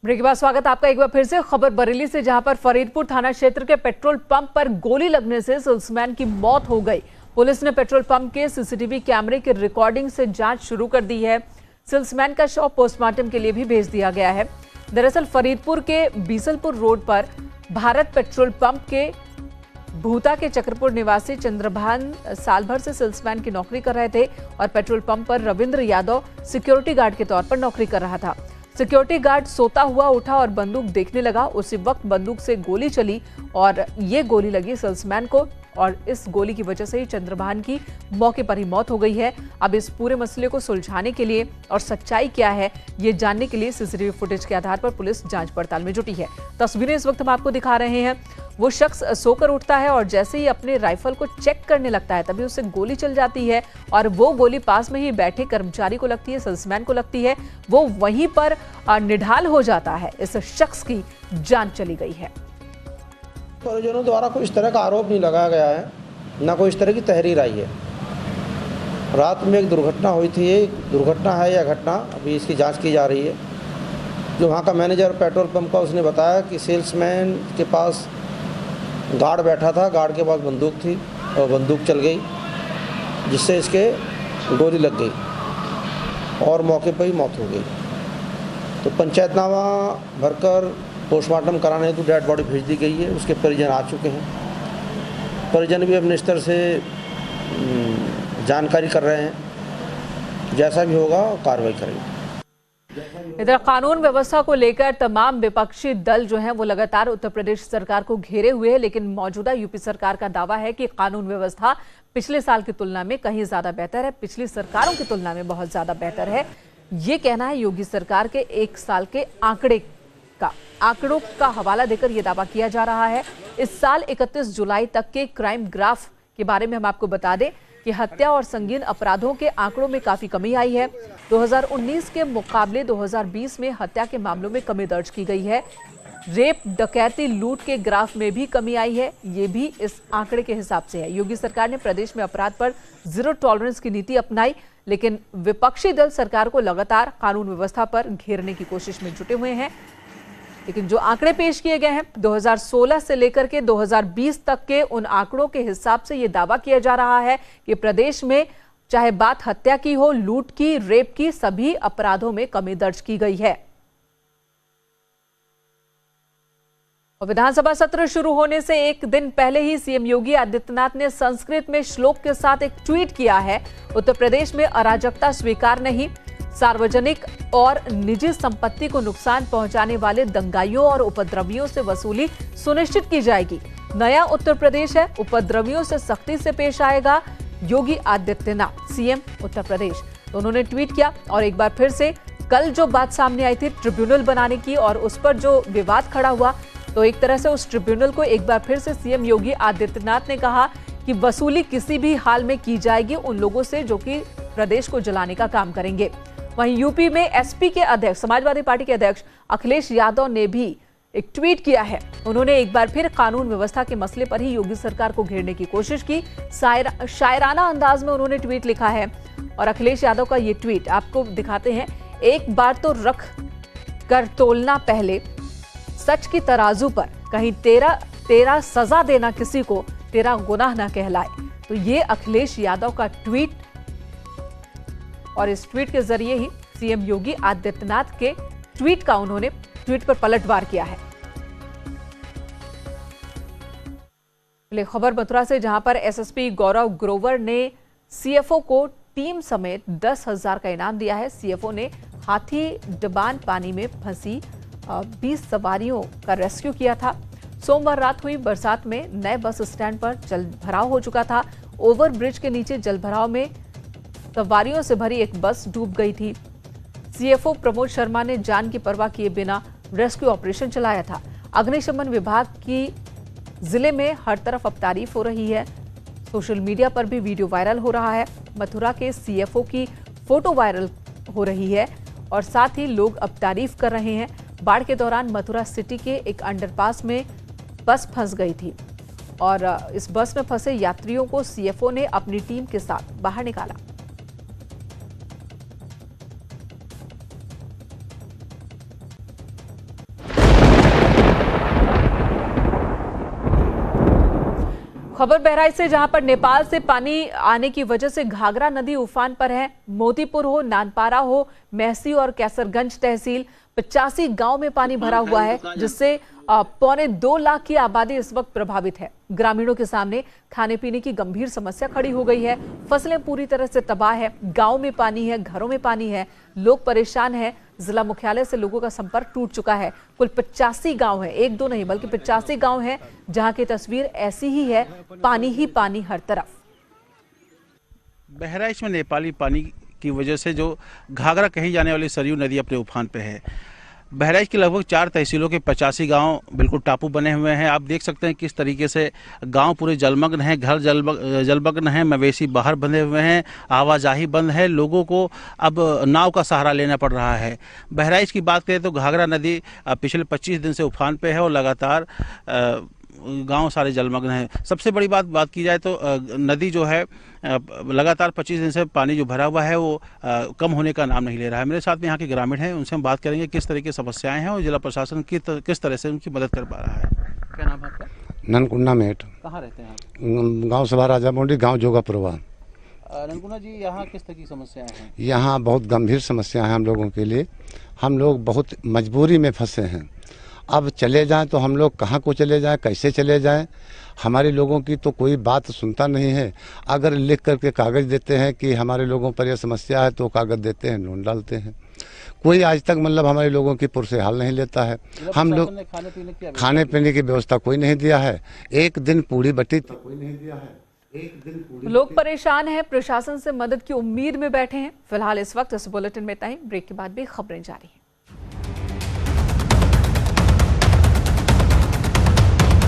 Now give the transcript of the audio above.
Break के बाद स्वागत आपका एक बार फिर से। खबर बरेली से, जहां पर फरीदपुर थाना क्षेत्र के पेट्रोल पंप पर गोली लगने से सेल्समैन की मौत हो गई। पुलिस ने पेट्रोल पंप के सीसीटीवी कैमरे की रिकॉर्डिंग से जांच शुरू कर दी है। सेल्समैन का शव पोस्टमार्टम के लिए भी भेज दिया गया है। दरअसल फरीदपुर के बीसलपुर रोड पर भारत पेट्रोल पंप के भूता के चक्रपुर निवासी चंद्रभान साल भर से सेल्समैन की नौकरी कर रहे थे और पेट्रोल पंप पर रविंद्र यादव सिक्योरिटी गार्ड के तौर पर नौकरी कर रहा था। सिक्योरिटी गार्ड सोता हुआ उठा और बंदूक देखने लगा। उसी वक्त बंदूक से गोली चली और ये गोली लगी सेल्समैन को और इस गोली की वजह से ही चंद्रभान की मौके पर ही मौत हो गई है। अब इस पूरे मसले को सुलझाने के लिए और सच्चाई क्या है ये जानने के लिए सीसीटीवी फुटेज के आधार पर पुलिस जांच पड़ताल में जुटी है। तस्वीरें इस वक्त हम आपको दिखा रहे हैं। वो शख्स सोकर उठता है और जैसे ही अपने राइफल को चेक करने लगता है तभी उसे गोली चल जाती है और वो गोली पास में ही बैठे कर्मचारी को लगती है, सेल्समैन को लगती है। वो वहीं पर निढाल हो जाता है। इस शख्स की जान चली गई है। परिजनों द्वारा कोई इस तरह का आरोप नहीं लगाया गया है, ना कोई इस तरह की तहरीर आई है। रात में एक दुर्घटना हुई थी। ये दुर्घटना है या घटना, अभी इसकी जांच की जा रही है। जो वहाँ का मैनेजर पेट्रोल पंप का, उसने बताया कि सेल्समैन के पास गार्ड बैठा था, गार्ड के पास बंदूक थी और बंदूक चल गई जिससे इसके गोली लग गई और मौके पर ही मौत हो गई। तो पंचायतनामा भरकर पोस्टमार्टम कराने हेतु डेड बॉडी भेज दी गई है। उसके परिजन आ चुके हैं। परिजन भी अपने स्तर से जानकारी कर रहे हैं। जैसा भी होगा कार्रवाई करेंगे। इधर कानून व्यवस्था को लेकर तमाम विपक्षी दल जो हैं वो लगातार उत्तर प्रदेश सरकार को घेरे हुए हैं, लेकिन मौजूदा यूपी सरकार का दावा है कि कानून व्यवस्था पिछले साल की तुलना में कहीं ज्यादा बेहतर है, पिछली सरकारों की तुलना में बहुत ज्यादा बेहतर है। ये कहना है योगी सरकार के एक साल के आंकड़ों का हवाला देकर यह दावा किया जा रहा है। इस साल 31 जुलाई तक के क्राइम ग्राफ के बारे में हम आपको बता दें कि हत्या और संगीन अपराधों के आंकड़ों में काफी कमी आई है। 2019 के मुकाबले 2020 में हत्या के मामलों में कमी दर्ज की गई है। रेप, डकैती, लूट के ग्राफ में भी कमी आई है। ये भी इस आंकड़े के हिसाब से है। योगी सरकार ने प्रदेश में अपराध पर जीरो टॉलरेंस की नीति अपनाई, लेकिन विपक्षी दल सरकार को लगातार कानून व्यवस्था पर घेरने की कोशिश में जुटे हुए हैं। लेकिन जो आंकड़े पेश किए गए हैं 2016 से लेकर के 2020 तक के, उन आंकड़ों के हिसाब से यह दावा किया जा रहा है कि प्रदेश में चाहे बात हत्या की हो, लूट की, रेप की, सभी अपराधों में कमी दर्ज की गई है। और विधानसभा सत्र शुरू होने से एक दिन पहले ही सीएम योगी आदित्यनाथ ने संस्कृत में श्लोक के साथ एक ट्वीट किया है। उत्तर प्रदेश में अराजकता स्वीकार नहीं, सार्वजनिक और निजी संपत्ति को नुकसान पहुंचाने वाले दंगाइयों और उपद्रवियों से वसूली सुनिश्चित की जाएगी। नया उत्तर प्रदेश है, उपद्रवियों से सख्ती से पेश आएगा योगी आदित्यनाथ, सीएम उत्तर प्रदेश। तो उन्होंने ट्वीट किया और एक बार फिर से कल जो बात सामने आई थी ट्रिब्यूनल बनाने की और उस पर जो विवाद खड़ा हुआ, तो एक तरह से उस ट्रिब्यूनल को एक बार फिर से सीएम योगी आदित्यनाथ ने कहा कि वसूली किसी भी हाल में की जाएगी उन लोगों से जो कि प्रदेश को जलाने का काम करेंगे। वहीं यूपी में एसपी के अध्यक्ष, समाजवादी पार्टी के अध्यक्ष अखिलेश यादव ने भी एक ट्वीट किया है। उन्होंने एक बार फिर कानून व्यवस्था के मसले पर ही योगी सरकार को घेरने की कोशिश की। शायराना अंदाज में उन्होंने ट्वीट लिखा है और अखिलेश यादव का ये ट्वीट आपको दिखाते हैं। एक बार तो रख कर तोलना पहले सच की तराजू पर, कहीं तेरा सजा देना किसी को तेरा गुनाह ना कहलाए। तो ये अखिलेश यादव का ट्वीट, और इस ट्वीट के जरिए ही सीएम योगी आदित्यनाथ के ट्वीट का उन्होंने ट्वीट पर पलटवार किया है। खबर मथुरा से, जहां पर एसएसपी गौरव ग्रोवर ने सीएफओ को टीम समेत 10,000 का इनाम दिया है। सीएफओ ने हाथी डबान पानी में फंसी 20 सवारियों का रेस्क्यू किया था। सोमवार रात हुई बरसात में नए बस स्टैंड पर जल भराव हो चुका था। ओवर ब्रिज के नीचे जल भराव में सवारियों से भरी एक बस डूब गई थी। सीएफओ प्रमोद शर्मा ने जान की परवाह किए बिना रेस्क्यू ऑपरेशन चलाया था। अग्निशमन विभाग की जिले में हर तरफ अब तारीफ हो रही है। सोशल मीडिया पर भी वीडियो वायरल हो रहा है। मथुरा के सीएफओ की फोटो वायरल हो रही है और साथ ही लोग अब तारीफ कर रहे हैं। बाढ़ के दौरान मथुरा सिटी के एक अंडरपास में बस फंस गई थी और इस बस में फंसे यात्रियों को सीएफओ ने अपनी टीम के साथ बाहर निकाला। खबर बहराइच से, जहां पर नेपाल से पानी आने की वजह से घाघरा नदी उफान पर है। मोतीपुर हो, नानपारा हो, महसी और कैसरगंज तहसील 85 गांव में पानी भरा हुआ है, जिससे 2.25 लाख की आबादी इस वक्त प्रभावित है। ग्रामीणों के सामने खाने पीने की गंभीर समस्या खड़ी हो गई है। फसलें पूरी तरह से तबाह है, गांव में पानी है, घरों में पानी है, लोग परेशान हैं। जिला मुख्यालय से लोगों का संपर्क टूट चुका है। कुल 85 गांव है, एक दो नहीं बल्कि 85 गांव है, जहां की तस्वीर ऐसी ही है, पानी ही पानी हर तरफ। बहराइच में नेपाली पानी की वजह से जो घाघरा कही जाने वाली सरयू नदी अपने उफान पे है। बहराइच की लगभग 4 तहसीलों के 85 गांव बिल्कुल टापू बने हुए हैं। आप देख सकते हैं किस तरीके से गांव पूरे जलमग्न हैं, घर जलमग्न हैं, मवेशी बाहर बंधे हुए हैं, आवाजाही बंद है, लोगों को अब नाव का सहारा लेना पड़ रहा है। बहराइच की बात करें तो घाघरा नदी पिछले 25 दिन से उफान पे है और लगातार गांव सारे जलमग्न हैं। सबसे बड़ी बात की जाए तो नदी जो है लगातार 25 दिन से पानी जो भरा हुआ है वो कम होने का नाम नहीं ले रहा है। मेरे साथ में यहाँ के ग्रामीण हैं, उनसे हम बात करेंगे किस तरह की समस्याएं हैं और जिला प्रशासन किस तरह से उनकी मदद कर पा रहा है। क्या नाम है आपका? ननकुन्ना मेट। कहाँ रहते हैं आप? गाँव सभा राजा मोडी, गाँव जोगापुरवा। ननकुन्ना जी, यहाँ किस तरह की समस्याएं हैं? यहाँ बहुत गंभीर समस्या है हम लोगों के लिए। हम लोग बहुत मजबूरी में फंसे हैं। अब चले जाएं तो हम लोग कहाँ को चले जाएं, कैसे चले जाएं? हमारे लोगों की तो कोई बात सुनता नहीं है। अगर लिख करके कागज़ देते हैं कि हमारे लोगों पर यह समस्या है तो कागज़ देते हैं, नोट डालते हैं। कोई आज तक मतलब हमारे लोगों की पुरसे हाल नहीं लेता है। हम लोग खाने पीने की व्यवस्था कोई नहीं दिया है। एक दिन पूरी बटी कोई नहीं दिया है। लोग परेशान हैं, प्रशासन से मदद की उम्मीद में बैठे हैं। फिलहाल इस वक्त इस बुलेटिन में इतना ही। ब्रेक के बाद भी खबरें जारी हैं।